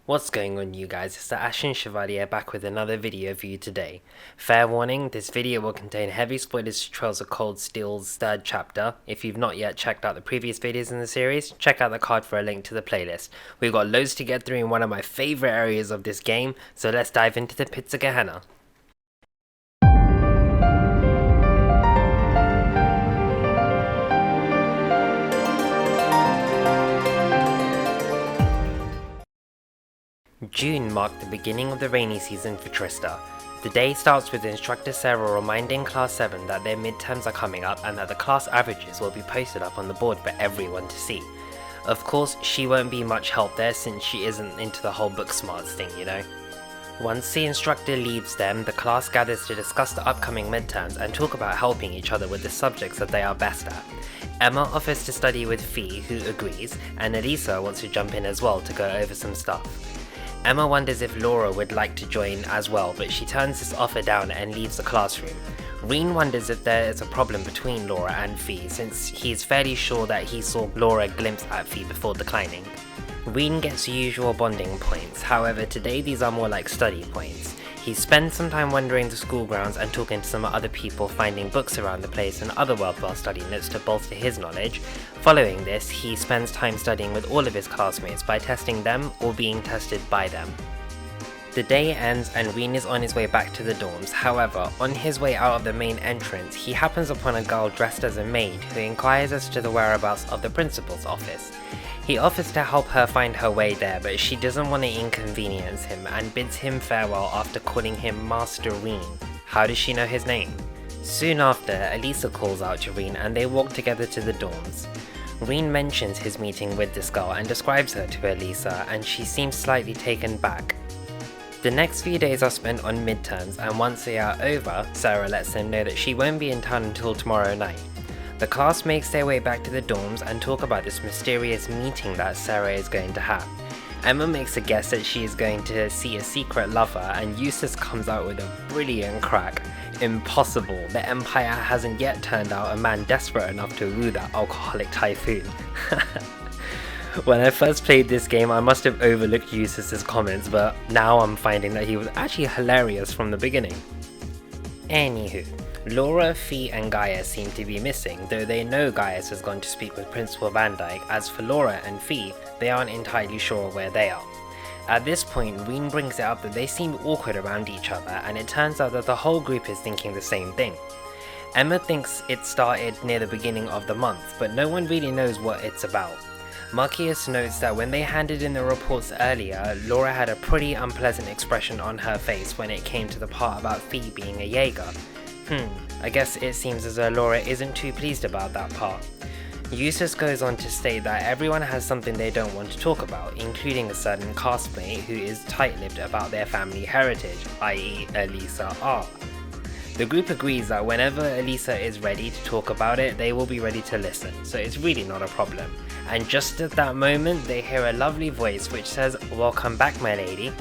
What's going on, you guys? It's the Ashen Chevalier back with another video for you today. Fair warning, this video will contain heavy spoilers to Trails of Cold Steel's third chapter. If you've not yet checked out the previous videos in the series, check out the card for a link to the playlist. We've got loads to get through in one of my favourite areas of this game, so let's dive into the pits of Gehenna. June marked the beginning of the rainy season for Trista. The day starts with Instructor Sara reminding Class 7 that their midterms are coming up and that the class averages will be posted up on the board for everyone to see. Of course, she won't be much help there since she isn't into the whole book smarts thing, you know. Once the instructor leaves them, the class gathers to discuss the upcoming midterms and talk about helping each other with the subjects that they are best at. Emma offers to study with Fee, who agrees, and Alisa wants to jump in as well to go over some stuff. Emma wonders if Laura would like to join as well, but she turns this offer down and leaves the classroom. Rean wonders if there is a problem between Laura and Fee, since he's fairly sure that he saw Laura glimpse at Fee before declining. Rean gets usual bonding points, however today these are more like study points. He spends some time wandering the school grounds and talking to some other people, finding books around the place and other worthwhile study notes to bolster his knowledge. Following this, he spends time studying with all of his classmates by testing them or being tested by them. The day ends and Rean is on his way back to the dorms. However, on his way out of the main entrance, he happens upon a girl dressed as a maid who inquires as to the whereabouts of the principal's office. He offers to help her find her way there, but she doesn't want to inconvenience him and bids him farewell after calling him Master Rean. How does she know his name? Soon after, Alisa calls out to Rean and they walk together to the dorms. Rean mentions his meeting with this girl and describes her to Alisa, and she seems slightly taken back. The next few days are spent on midterms, and once they are over, Sara lets them know that she won't be in town until tomorrow night. The class makes their way back to the dorms and talk about this mysterious meeting that Sara is going to have. Emma makes a guess that she is going to see a secret lover, and Jusis comes out with a brilliant crack. Impossible, the Empire hasn't yet turned out a man desperate enough to woo that alcoholic typhoon. When I first played this game, I must have overlooked Jusis' comments, but now I'm finding that he was actually hilarious from the beginning. Anywho, Laura, Fee and Gaius seem to be missing, though they know Gaius has gone to speak with Principal Van Dyke. As for Laura and Fee, they aren't entirely sure where they are. At this point, Rean brings it up that they seem awkward around each other, and it turns out that the whole group is thinking the same thing. Emma thinks it started near the beginning of the month, but no one really knows what it's about. Machias notes that when they handed in the reports earlier, Laura had a pretty unpleasant expression on her face when it came to the part about Fee being a Jaeger. I guess it seems as though Laura isn't too pleased about that part. Jusis goes on to state that everyone has something they don't want to talk about, including a certain castmate who is tight-lipped about their family heritage, i.e. Alisa R. The group agrees that whenever Alisa is ready to talk about it, they will be ready to listen, so it's really not a problem. And just at that moment, they hear a lovely voice which says, "Welcome back, my lady."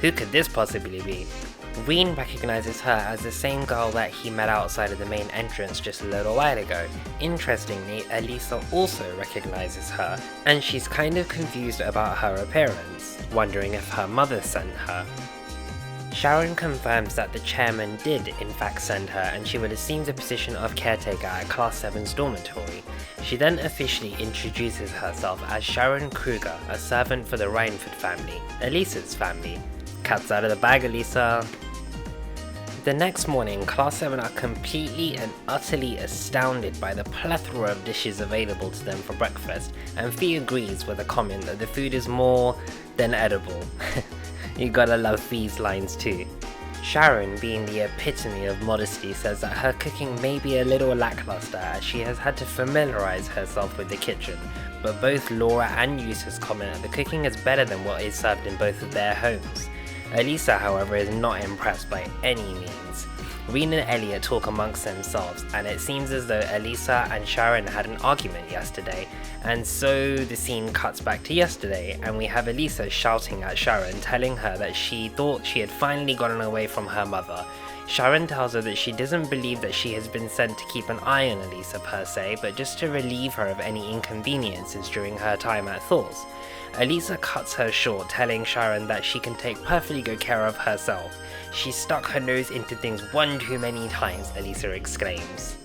Who could this possibly be? Rean recognizes her as the same girl that he met outside of the main entrance just a little while ago. Interestingly, Alisa also recognizes her, and she's kind of confused about her appearance, wondering if her mother sent her. Sharon confirms that the chairman did in fact send her, and she will assume the position of caretaker at Class 7's dormitory. She then officially introduces herself as Sharon Kruger, a servant for the Reinford family, Alisa's family. Cat's out of the bag, Alisa. The next morning, Class 7 are completely and utterly astounded by the plethora of dishes available to them for breakfast, and Fee agrees with a comment that the food is more than edible. You gotta love Fee's lines too. Sharon, being the epitome of modesty, says that her cooking may be a little lackluster as she has had to familiarize herself with the kitchen, but both Laura and Jusis comment that the cooking is better than what is served in both of their homes. Alisa, however, is not impressed by any means. Rean and Elliot talk amongst themselves, and it seems as though Alisa and Sharon had an argument yesterday, and so the scene cuts back to yesterday, and we have Alisa shouting at Sharon, telling her that she thought she had finally gotten away from her mother. Sharon tells her that she doesn't believe that she has been sent to keep an eye on Alisa per se, but just to relieve her of any inconveniences during her time at Thor's. Alisa cuts her short, telling Sharon that she can take perfectly good care of herself. She stuck her nose into things one too many times, Alisa exclaims.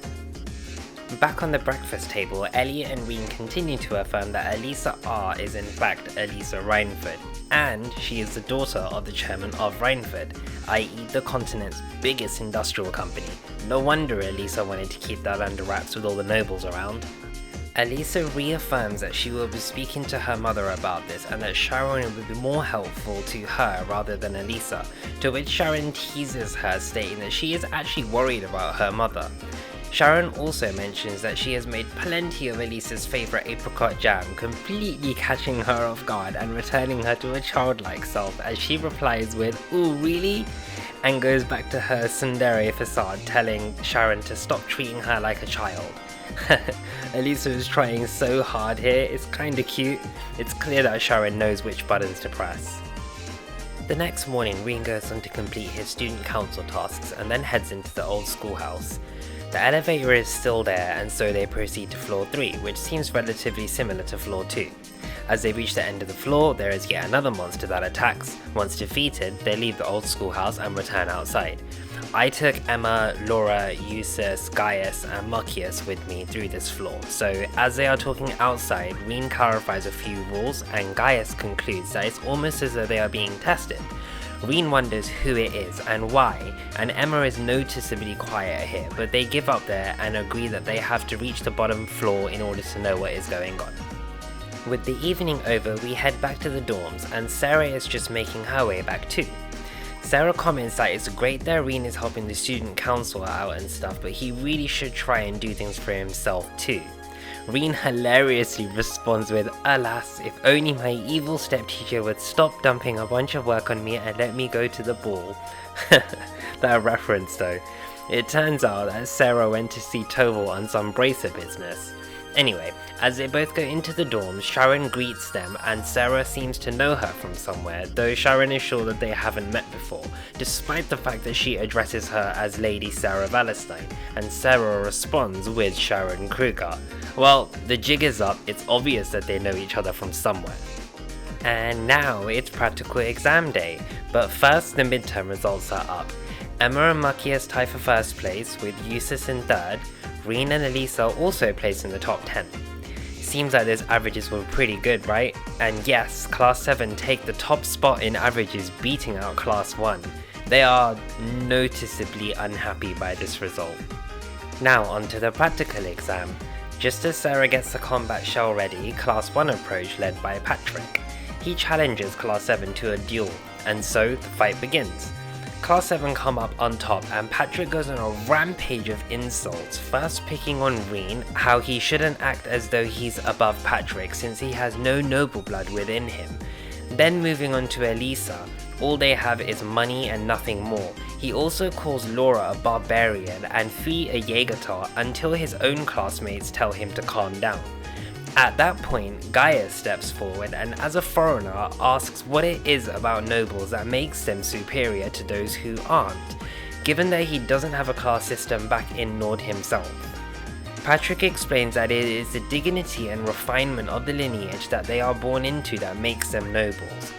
Back on the breakfast table, Elliot and Rean continue to affirm that Alisa R is in fact Alisa Reinford, and she is the daughter of the chairman of Reinford, i.e. the continent's biggest industrial company. No wonder Alisa wanted to keep that under wraps with all the nobles around. Alisa reaffirms that she will be speaking to her mother about this and that Sharon will be more helpful to her rather than Alisa, to which Sharon teases her, stating that she is actually worried about her mother. Sharon also mentions that she has made plenty of Alisa's favourite apricot jam, completely catching her off guard and returning her to a childlike self as she replies with, "Ooh, really?" and goes back to her tsundere facade, telling Sharon to stop treating her like a child. Alisa is trying so hard here, it's kinda cute. It's clear that Sharon knows which buttons to press. The next morning, Rean goes on to complete his student council tasks and then heads into the old schoolhouse. The elevator is still there, and so they proceed to floor 3, which seems relatively similar to floor 2. As they reach the end of the floor, there is yet another monster that attacks. Once defeated, they leave the old schoolhouse and return outside. I took Emma, Laura, Jusis, Gauis, and Machias with me through this floor, so as they are talking outside, Rean clarifies a few rules, and Gauis concludes that it's almost as though they are being tested. Rean wonders who it is and why, and Emma is noticeably quiet here, but they give up there and agree that they have to reach the bottom floor in order to know what is going on. With the evening over, we head back to the dorms, and Sara is just making her way back too. Sara comments that it's great that Rean is helping the student council out and stuff, but he really should try and do things for himself too. Rean hilariously responds with, "Alas, if only my evil stepteacher would stop dumping a bunch of work on me and let me go to the ball." That reference though. It turns out that Sara went to see Toval on some bracer business. Anyway, as they both go into the dorms, Sharon greets them and Sara seems to know her from somewhere, though Sharon is sure that they haven't met before, despite the fact that she addresses her as Lady Sara Valestein, and Sara responds with Sharon Kruger. Well, the jig is up, it's obvious that they know each other from somewhere. And now it's practical exam day, but first the midterm results are up. Emma and Machias tie for first place, with Jusis in third. Rean and Alisa also placed in the top 10. Seems like those averages were pretty good, right? And yes, Class 7 take the top spot in averages, beating out Class 1. They are noticeably unhappy by this result. Now onto the practical exam. Just as Sara gets the combat shell ready, Class 1 approach led by Patrick. He challenges Class 7 to a duel, and so the fight begins. Class 7 come up on top and Patrick goes on a rampage of insults, first picking on Rean, how he shouldn't act as though he's above Patrick since he has no noble blood within him. Then moving on to Alisa, all they have is money and nothing more. He also calls Laura a barbarian and Fee a Jägertar until his own classmates tell him to calm down. At that point, Gaius steps forward and as a foreigner asks what it is about nobles that makes them superior to those who aren't, given that he doesn't have a class system back in Nord himself. Patrick explains that it is the dignity and refinement of the lineage that they are born into that makes them nobles.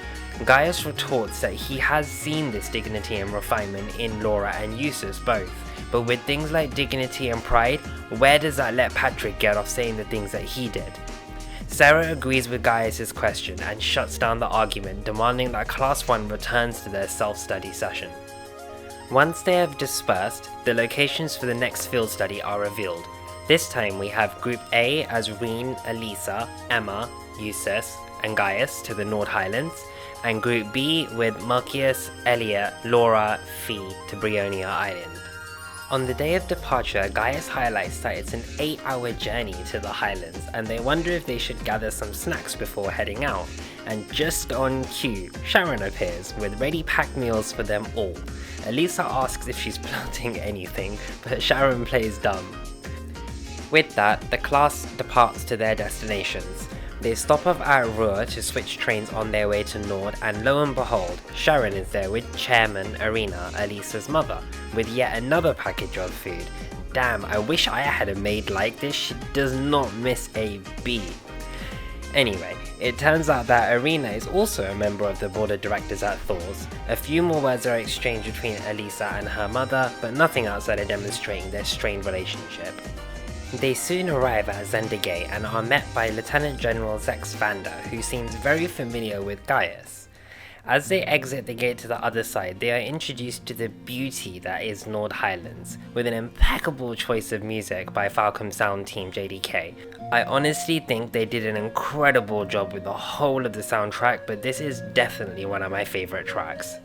Gaius retorts that he has seen this dignity and refinement in Laura and Jusis both, but with things like dignity and pride, where does that let Patrick get off saying the things that he did? Sara agrees with Gaius' question and shuts down the argument, demanding that Class 1 returns to their self-study session. Once they have dispersed, the locations for the next field study are revealed. This time we have Group A as Rean, Alisa, Emma, Jusis, and Gaius to the Nord Highlands, and Group B with Machias, Elliot, Laura, Fee to Brionia Island. On the day of departure, Gaius highlights that it's an 8-hour journey to the Highlands and they wonder if they should gather some snacks before heading out. And just on cue, Sharon appears with ready packed meals for them all. Alisa asks if she's planting anything, but Sharon plays dumb. With that, the class departs to their destinations. They stop off at Ruhr to switch trains on their way to Nord, and lo and behold, Sharon is there with Chairman Arena, Alisa's mother, with yet another package of food. Damn, I wish I had a maid like this, she does not miss a beat. Anyway, It turns out that Irina is also a member of the board of directors at Thor's. A few more words are exchanged between Alisa and her mother, but nothing outside of demonstrating their strained relationship. They soon arrive at Zendergate and are met by Lieutenant General Zex Vander, who seems very familiar with Gauis. As they exit the gate to the other side, they are introduced to the beauty that is Nord Highlands, with an impeccable choice of music by Falcom sound team JDK. I honestly think they did an incredible job with the whole of the soundtrack, but this is definitely one of my favourite tracks.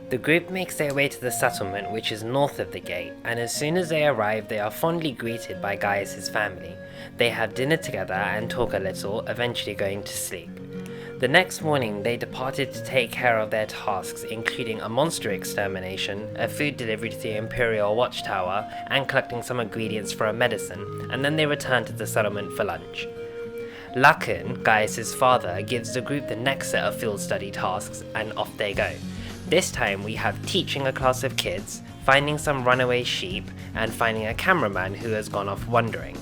The group makes their way to the settlement, which is north of the gate, and as soon as they arrive, they are fondly greeted by Gaius' family. They have dinner together and talk a little, eventually going to sleep. The next morning, they departed to take care of their tasks, including a monster extermination, a food delivery to the Imperial Watchtower, and collecting some ingredients for a medicine, and then they returned to the settlement for lunch. Lacan, Gaius' father, gives the group the next set of field study tasks, and off they go. This time we have teaching a class of kids, finding some runaway sheep, and finding a cameraman who has gone off wandering.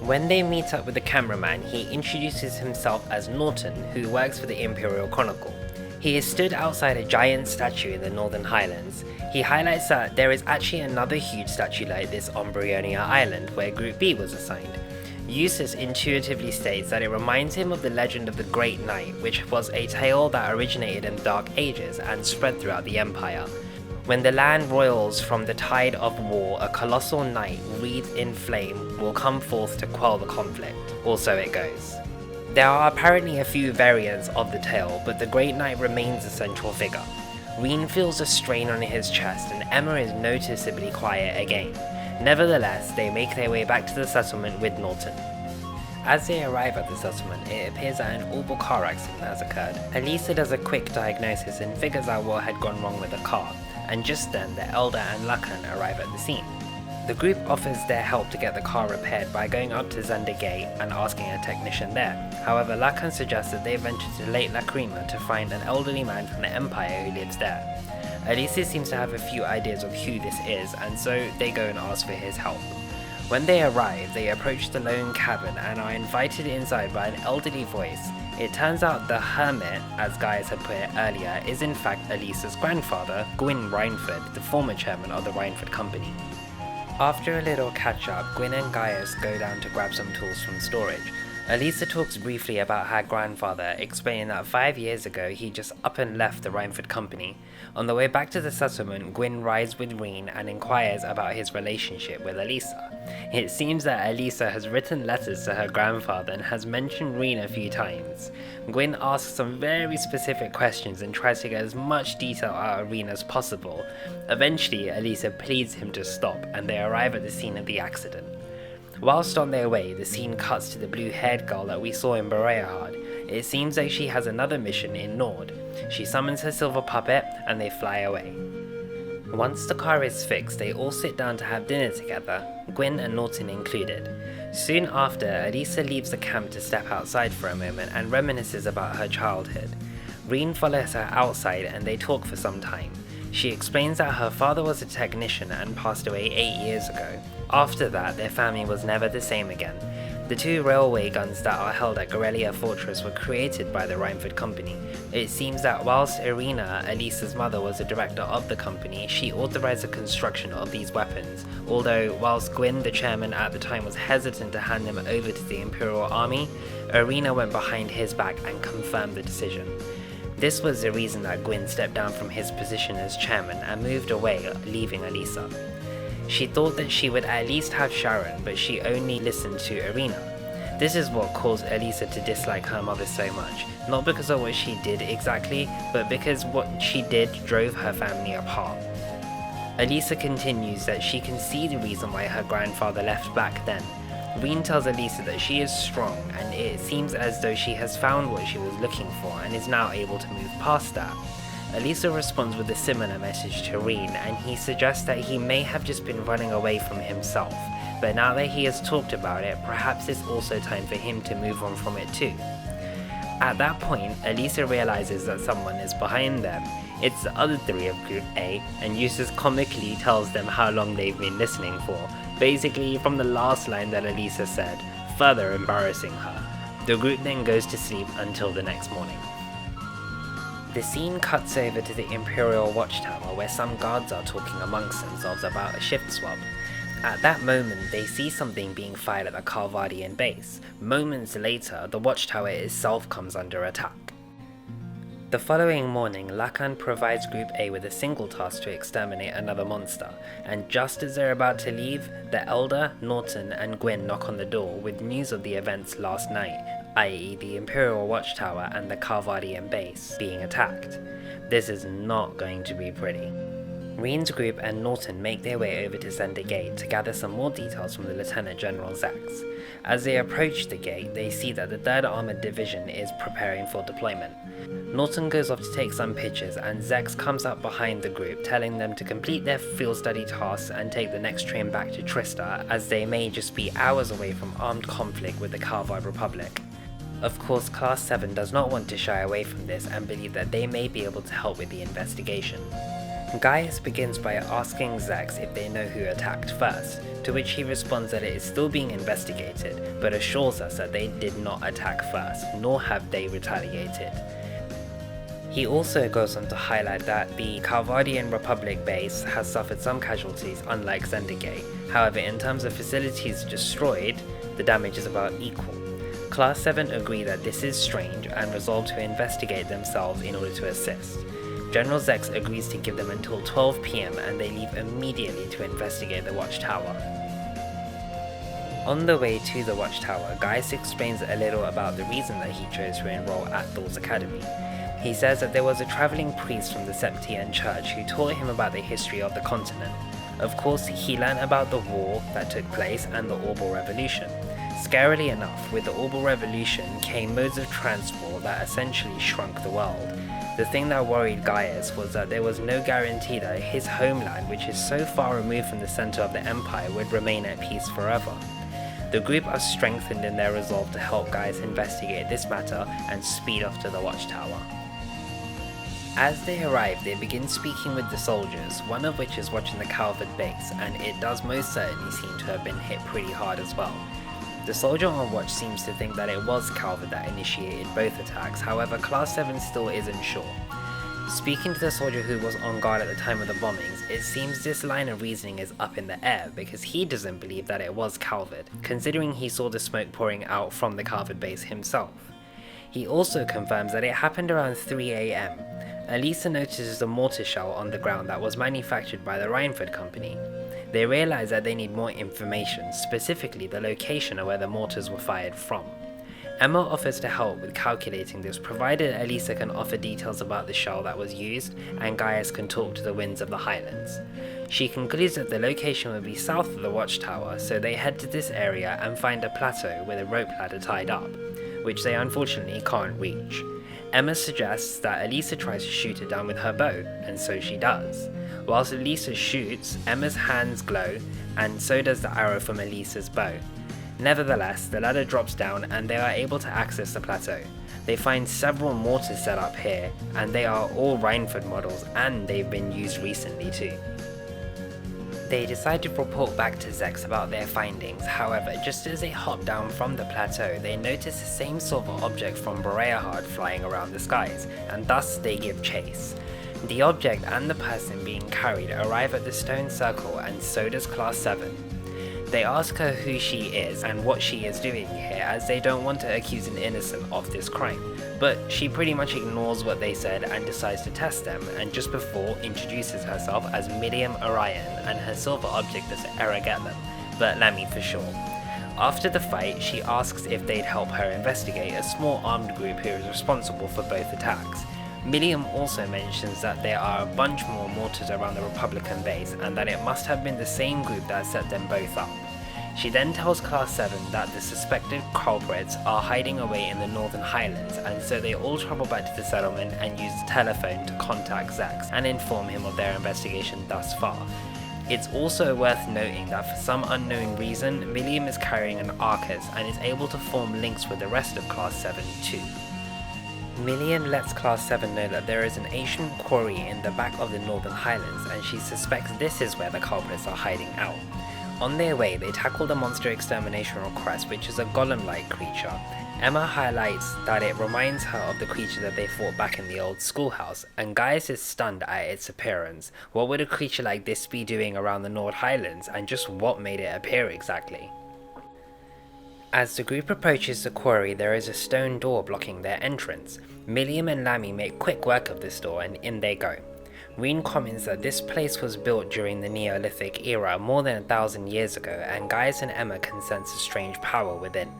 When they meet up with the cameraman, he introduces himself as Norton, who works for the Imperial Chronicle. He is stood outside a giant statue in the Northern Highlands. He highlights that there is actually another huge statue like this on Brionia Island, where Group B was assigned. Jusis intuitively states that it reminds him of the legend of the Great Knight, which was a tale that originated in the Dark Ages and spread throughout the Empire. When the land roils from the tide of war, a colossal knight wreathed in flame will come forth to quell the conflict, or so it goes. There are apparently a few variants of the tale, but the Great Knight remains a central figure. Rean feels a strain on his chest and Emma is noticeably quiet again. Nevertheless, they make their way back to the settlement with Norton. As they arrive at the settlement, it appears that an awful car accident has occurred. Alisa does a quick diagnosis and figures out what had gone wrong with the car, and just then the Elder and Lacan arrive at the scene. The group offers their help to get the car repaired by going up to Zender Gate and asking a technician there. However, Lacan suggests that they venture to Lake Lacrima to find an elderly man from the Empire who lives there. Alisa seems to have a few ideas of who this is, and so they go and ask for his help. When they arrive, they approach the lone cabin and are invited inside by an elderly voice. It turns out the hermit, as Gaius had put it earlier, is in fact Alisa's grandfather, Gwyn Reinford, the former chairman of the Reinford Company. After a little catch-up, Gwyn and Gaius go down to grab some tools from storage. Alisa talks briefly about her grandfather, explaining that 5 years ago he just up and left the Reinford Company. On the way back to the settlement, Gwyn rides with Rean and inquires about his relationship with Alisa. It seems that Alisa has written letters to her grandfather and has mentioned Rean a few times. Gwyn asks some very specific questions and tries to get as much detail out of Rean as possible. Eventually, Alisa pleads him to stop and they arrive at the scene of the accident. Whilst on their way, the scene cuts to the blue-haired girl that we saw in Bereahard. It seems like she has another mission in Nord. She summons her silver puppet, and they fly away. Once the car is fixed, they all sit down to have dinner together, Gwyn and Norton included. Soon after, Alisa leaves the camp to step outside for a moment and reminisces about her childhood. Rean follows her outside and they talk for some time. She explains that her father was a technician and passed away 8 years ago. After that, their family was never the same again. The 2 railway guns that are held at Gorelia Fortress were created by the Reinford Company. It seems that whilst Irina, Alisa's mother, was a director of the company, she authorized the construction of these weapons, although whilst Gwyn, the chairman at the time, was hesitant to hand them over to the Imperial Army, Irina went behind his back and confirmed the decision. This was the reason that Gwyn stepped down from his position as chairman and moved away, leaving Alisa. She thought that she would at least have Sharon, but she only listened to Irina. This is what caused Alisa to dislike her mother so much, not because of what she did exactly, but because what she did drove her family apart. Alisa continues that she can see the reason why her grandfather left back then. Rean tells Alisa that she is strong, and it seems as though she has found what she was looking for and is now able to move past that. Alisa responds with a similar message to Rean, and he suggests that he may have just been running away from himself, but now that he has talked about it, perhaps it's also time for him to move on from it too. At that point, Alisa realizes that someone is behind them. It's the other 3 of Group A, and Eustace comically tells them how long they've been listening for, basically from the last line that Alisa said, further embarrassing her. The group then goes to sleep until the next morning. The scene cuts over to the Imperial Watchtower where some guards are talking amongst themselves about a shift swap. At that moment, they see something being fired at the Calvardian base. Moments later, the Watchtower itself comes under attack. The following morning, Lacan provides Group A with a single task to exterminate another monster, and just as they're about to leave, the Elder, Norton, and Gwyn knock on the door with news of the events last night, i.e. the Imperial Watchtower and the Calvardian base being attacked. This is not going to be pretty. Rean's group and Norton make their way over to Zender Gate to gather some more details from the Lieutenant General Zex. As they approach the gate, they see that the 3rd Armoured Division is preparing for deployment. Norton goes off to take some pictures and Zex comes up behind the group telling them to complete their field study tasks and take the next train back to Trista, as they may just be hours away from armed conflict with the Calvard Republic. Of course, Class 7 does not want to shy away from this and believe that they may be able to help with the investigation. Gaius begins by asking Zex if they know who attacked first, to which he responds that it is still being investigated, but assures us that they did not attack first, nor have they retaliated. He also goes on to highlight that the Calvardian Republic base has suffered some casualties unlike Zendergate. However, in terms of facilities destroyed, the damage is about equal. Class 7 agree that this is strange and resolve to investigate themselves in order to assist. General Zex agrees to give them until 12 PM and they leave immediately to investigate the Watchtower. On the way to the Watchtower, Gaius explains a little about the reason that he chose to enroll at Thor's Academy. He says that there was a travelling priest from the Septian Church who taught him about the history of the continent. Of course, he learned about the war that took place and the Orbal Revolution. Scarily enough, with the Orbal Revolution came modes of transport that essentially shrunk the world. The thing that worried Gaius was that there was no guarantee that his homeland, which is so far removed from the centre of the empire, would remain at peace forever. The group are strengthened in their resolve to help Gaius investigate this matter and speed off to the Watchtower. As they arrive, they begin speaking with the soldiers, one of which is watching the Calvard base, and it does most certainly seem to have been hit pretty hard as well. The soldier on watch seems to think that it was Calvard that initiated both attacks, however Class 7 still isn't sure. Speaking to the soldier who was on guard at the time of the bombings, it seems this line of reasoning is up in the air because he doesn't believe that it was Calvard, considering he saw the smoke pouring out from the Calvard base himself. He also confirms that it happened around 3 AM. Alisa notices a mortar shell on the ground that was manufactured by the Reinford company. They realize that they need more information, specifically the location of where the mortars were fired from. Emma offers to help with calculating this, provided Alisa can offer details about the shell that was used, and Gaius can talk to the winds of the Highlands. She concludes that the location would be south of the Watchtower, so they head to this area and find a plateau with a rope ladder tied up, which they unfortunately can't reach. Emma suggests that Alisa tries to shoot it down with her bow, and so she does. Whilst Alisa shoots, Emma's hands glow, and so does the arrow from Alisa's bow. Nevertheless, the ladder drops down and they are able to access the plateau. They find several mortars set up here, and they are all Reinford models, and they've been used recently too. They decide to report back to Zex about their findings. However, just as they hop down from the plateau, they notice the same silver object from Boreahard flying around the skies, and thus they give chase. The object and the person being carried arrive at the stone circle, and so does Class 7. They ask her who she is and what she is doing here, as they don't want to accuse an innocent of this crime, but she pretty much ignores what they said and decides to test them, and just before introduces herself as Millium Orion and her silver object as Eragetlum, but let me for sure. After the fight, she asks if they'd help her investigate a small armed group who is responsible for both attacks. Millium also mentions that there are a bunch more mortars around the Republican base and that it must have been the same group that set them both up. She then tells Class 7 that the suspected culprits are hiding away in the Northern Highlands, and so they all travel back to the settlement and use the telephone to contact Zex and inform him of their investigation thus far. It's also worth noting that for some unknown reason, Millium is carrying an Arcus and is able to form links with the rest of Class 7 too. Millium lets Class 7 know that there is an ancient quarry in the back of the Northern Highlands, and she suspects this is where the culprits are hiding out. On their way, they tackle the monster extermination request, which is a golem-like creature. Emma highlights that it reminds her of the creature that they fought back in the old schoolhouse, and Gaius is stunned at its appearance. What would a creature like this be doing around the Nord Highlands, and just what made it appear exactly? As the group approaches the quarry, there is a stone door blocking their entrance. Millium and Lammy make quick work of this door, and in they go. Rean comments that this place was built during the Neolithic era more than 1,000 years ago, and Gaius and Emma can sense a strange power within.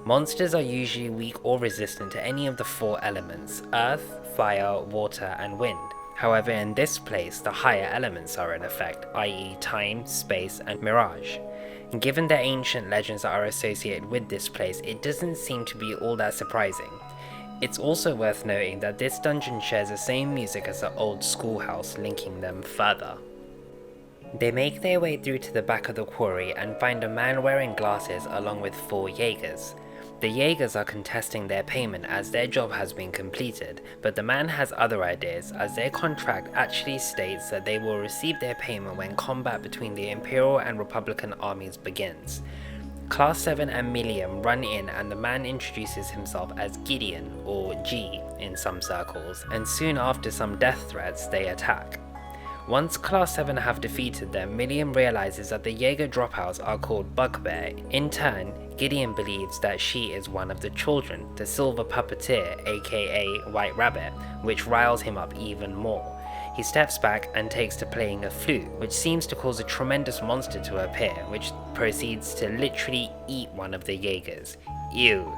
Monsters are usually weak or resistant to any of the 4 elements: earth, fire, water, and wind. However, in this place, the higher elements are in effect, i.e. time, space, and mirage. Given the ancient legends that are associated with this place, it doesn't seem to be all that surprising. It's also worth noting that this dungeon shares the same music as the old schoolhouse, linking them further. They make their way through to the back of the quarry and find a man wearing glasses along with 4 Jaegers. The Jaegers are contesting their payment as their job has been completed, but the man has other ideas, as their contract actually states that they will receive their payment when combat between the Imperial and Republican armies begins. Class 7 and Millium run in, and the man introduces himself as Gideon, or G in some circles, and soon after some death threats they attack. Once Class 7 have defeated them, Millium realizes that the Jaeger dropouts are called Bugbear. In turn, Gideon believes that she is one of the children, the Silver Puppeteer, aka White Rabbit, which riles him up even more. He steps back and takes to playing a flute, which seems to cause a tremendous monster to appear, which proceeds to literally eat one of the Jaegers. Ew.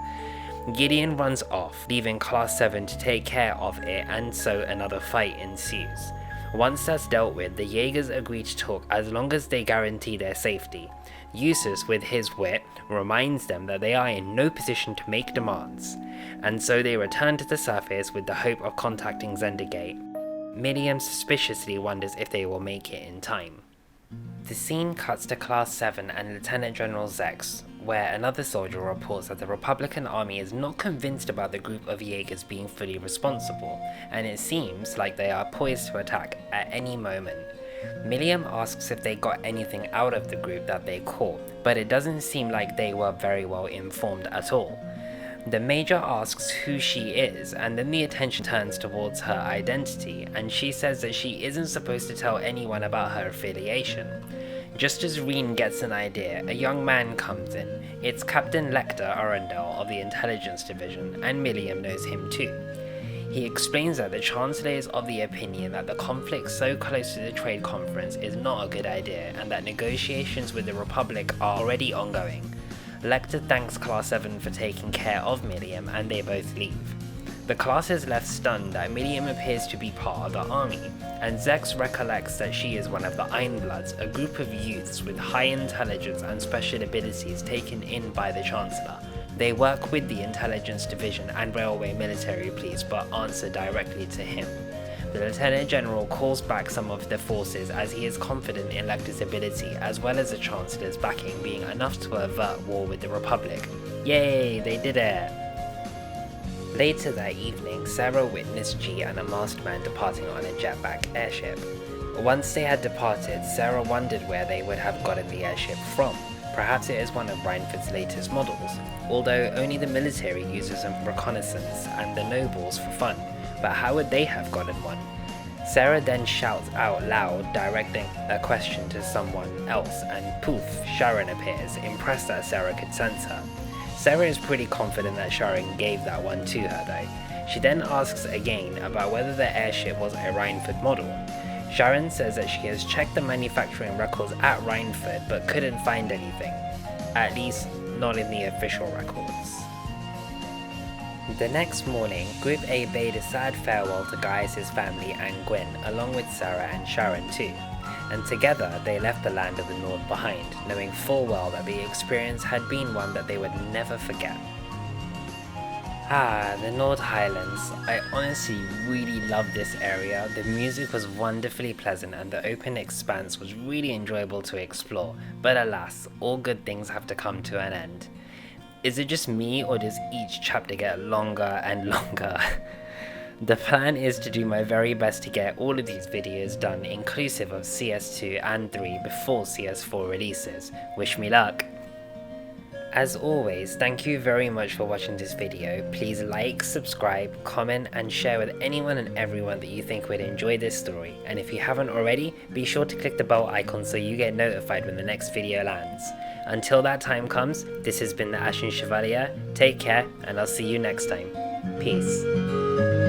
Gideon runs off, leaving Class 7 to take care of it, and so another fight ensues. Once that's dealt with, the Jaegers agree to talk as long as they guarantee their safety. Jusis, with his wit, reminds them that they are in no position to make demands, and so they return to the surface with the hope of contacting Zendergate. Millium suspiciously wonders if they will make it in time. The scene cuts to Class 7 and Lieutenant General Zex, where another soldier reports that the Republican army is not convinced about the group of Jaegers being fully responsible, and it seems like they are poised to attack at any moment. Millium asks if they got anything out of the group that they caught, but it doesn't seem like they were very well informed at all. The Major asks who she is, and then the attention turns towards her identity, and she says that she isn't supposed to tell anyone about her affiliation. Just as Rean gets an idea, a young man comes in. It's Captain Lecter Arundel of the Intelligence Division, and Millium knows him too. He explains that the Chancellor is of the opinion that the conflict so close to the trade conference is not a good idea, and that negotiations with the Republic are already ongoing. Lecter thanks Class 7 for taking care of Millium, and they both leave. The class is left stunned that Millium appears to be part of the army, and Zex recollects that she is one of the Ironbloods, a group of youths with high intelligence and special abilities taken in by the Chancellor. They work with the Intelligence Division and Railway Military Police, but answer directly to him. The Lieutenant General calls back some of the forces as he is confident in Lecter's ability, as well as the Chancellor's backing being enough to avert war with the Republic. Yay, they did it! Later that evening, Sara witnessed G and a masked man departing on a jetpack airship. Once they had departed, Sara wondered where they would have gotten the airship from. Perhaps it is one of Reinford's latest models, although only the military uses them for reconnaissance and the nobles for fun, but how would they have gotten one? Sara then shouts out loud, directing a question to someone else, and poof, Sharon appears, impressed that Sara could sense her. Sara is pretty confident that Sharon gave that one to her though. She then asks again about whether the airship was a Reinford model. Sharon says that she has checked the manufacturing records at Reinford but couldn't find anything, at least not in the official records. The next morning, Group A bade a sad farewell to Gaius' family and Gwen, along with Sara and Sharon too, and together they left the land of the Nord behind, knowing full well that the experience had been one that they would never forget. Ah, the Nord Highlands. I honestly really loved this area. The music was wonderfully pleasant and the open expanse was really enjoyable to explore, but alas, all good things have to come to an end. Is it just me, or does each chapter get longer and longer? The plan is to do my very best to get all of these videos done inclusive of CS2 and 3 before CS4 releases. Wish me luck! As always, thank you very much for watching this video. Please like, subscribe, comment and share with anyone and everyone that you think would enjoy this story. And if you haven't already, be sure to click the bell icon so you get notified when the next video lands. Until that time comes, this has been the Ashen Chevalier. Take care and I'll see you next time. Peace.